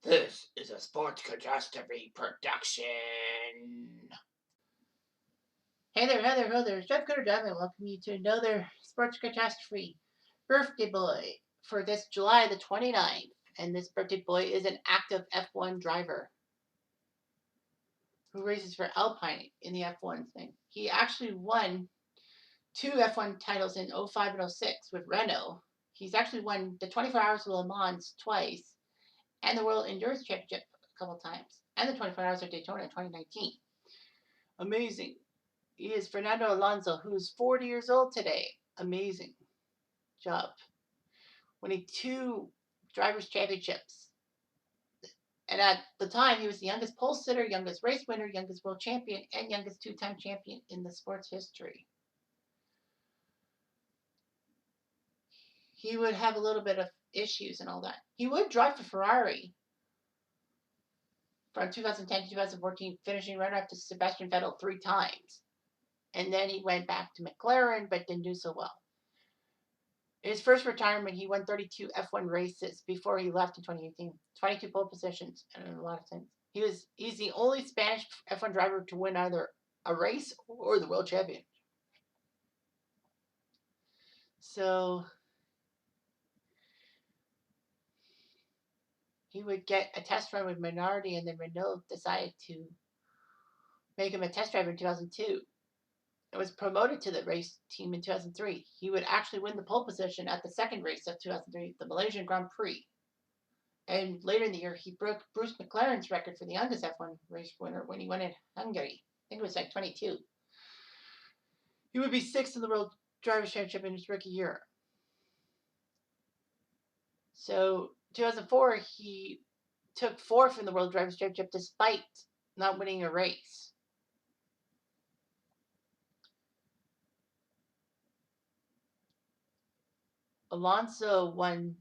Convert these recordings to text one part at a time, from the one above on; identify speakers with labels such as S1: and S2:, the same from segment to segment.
S1: This is a sports catastrophe production.
S2: Hey there, Heather, ho there. Jeff Cutter Drive and welcome you to another Sports Catastrophe birthday boy for this July the 29th. And this birthday boy is an active F1 driver who races for Alpine in the F1 thing. He actually won two F1 titles in 05 and 06 with Renault. He's actually won the 24 Hours of Le Mans twice and the World Endurance Championship a couple times and the 24 Hours of Daytona in 2019. Amazing. He is Fernando Alonso, who's 40 years old today. Amazing job. Winning two drivers' championships. And at the time, he was the youngest pole sitter, youngest race winner, youngest world champion, and youngest two-time champion in the sport's history. He would have a little bit of issues and all that. He would drive for Ferrari from 2010 to 2014, finishing runner-up to Sebastian Vettel 3 times. And then he went back to McLaren, but didn't do so well. In his first retirement, he won 32 F1 races before he left in 2018. 22 pole positions and a lot of things. He's the only Spanish F1 driver to win either a race or the world champion. So he would get a test run with Minardi, and then Renault decided to make him a test driver in 2002. It was promoted to the race team in 2003. He would actually win the pole position at the second race of 2003, the Malaysian Grand Prix. And later in the year, he broke Bruce McLaren's record for the youngest F1 race winner when he won in Hungary. I think it was like 22. He would be sixth in the World Drivers' Championship in his rookie year. So, 2004, he took fourth in the World Drivers' Championship despite not winning a race. Alonso in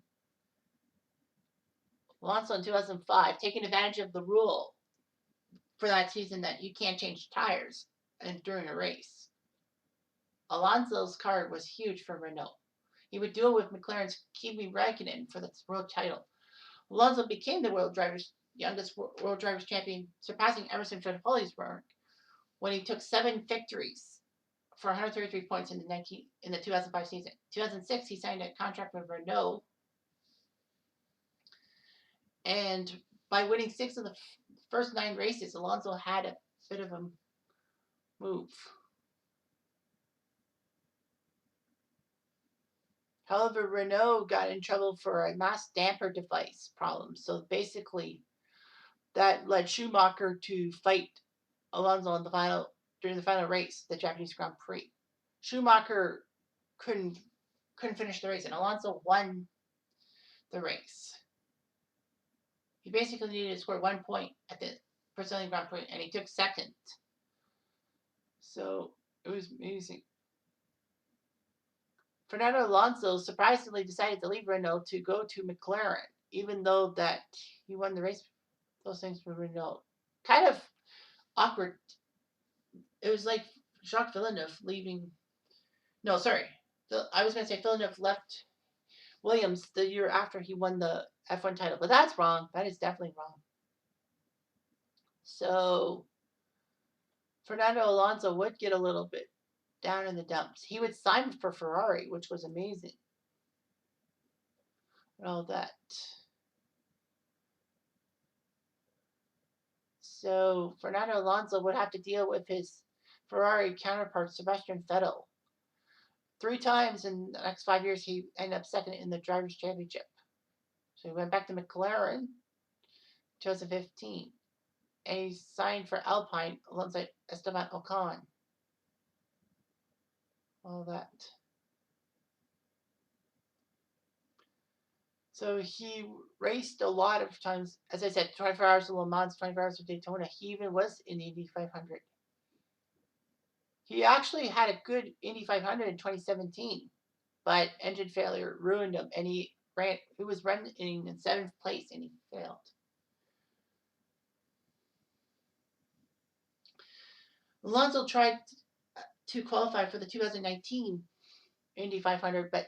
S2: 2005, taking advantage of the rule for that season that you can't change tires during a race. Alonso's car was huge for Renault. He would duel with McLaren's Kimi Räikkönen for the world title. Alonso became the youngest world drivers champion, surpassing Emerson Fittipaldi's mark when he took 7 victories for 133 points in the 2005 season. 2006, he signed a contract with Renault, and by winning 6 of the first 9 races, Alonso had a bit of a move. However, Renault got in trouble for a mass damper device problem. So basically, that led Schumacher to fight Alonso during the final race, the Japanese Grand Prix. Schumacher couldn't finish the race, and Alonso won the race. He basically needed to score 1 point at the Brazilian Grand Prix, and he took second. So it was amazing. Fernando Alonso surprisingly decided to leave Renault to go to McLaren, even though that he won the race. Those things for Renault. Kind of awkward. It was like Jacques Villeneuve leaving. No, sorry. I was going to say Villeneuve left Williams the year after he won the F1 title, but that's wrong. That is definitely wrong. So Fernando Alonso would get a little bit down in the dumps. He would sign for Ferrari, which was amazing. And all that. So Fernando Alonso would have to deal with his Ferrari counterpart, Sebastian Vettel. 3 times in the next 5 years, he ended up second in the Drivers' Championship. So he went back to McLaren 2015. And he signed for Alpine alongside Esteban Ocon. All that. So he raced a lot of times. As I said, 24 Hours of Le Mans, 24 Hours of Daytona. He even was in the Indy 500. He actually had a good Indy 500 in 2017, but engine failure ruined him, and he was running in 7th place, and he failed. Alonso tried to qualify for the 2019 Indy 500, but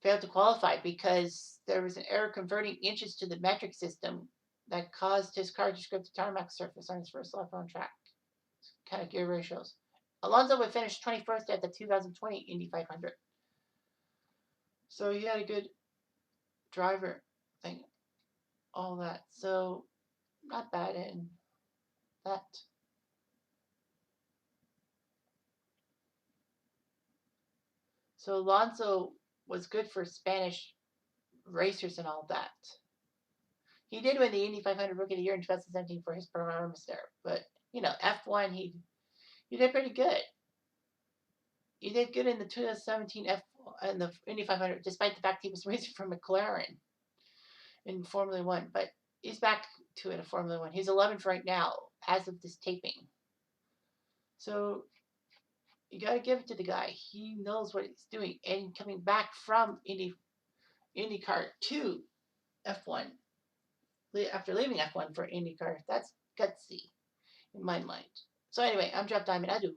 S2: failed to qualify because there was an error converting inches to the metric system that caused his car to scrape the tarmac surface on his first lap on track. Kind of gear ratios. Alonso would finish 21st at the 2020 Indy 500. So he had a good driver thing, all that. So not bad in that. So Alonso was good for Spanish racers and all that. He did win the Indy 500 Rookie of the Year in 2017 for his performance there, but F1 he did pretty good. He did good in the 2017 F and the Indy 500, despite the fact he was racing for McLaren in Formula One. But he's back to it in Formula One. He's 11th right now as of this taping. So you got to give it to the guy. He knows what he's doing, and coming back from IndyCar to F1 after leaving F1 for IndyCar, that's gutsy in my mind. So anyway, I'm Jeff Diamond. I do.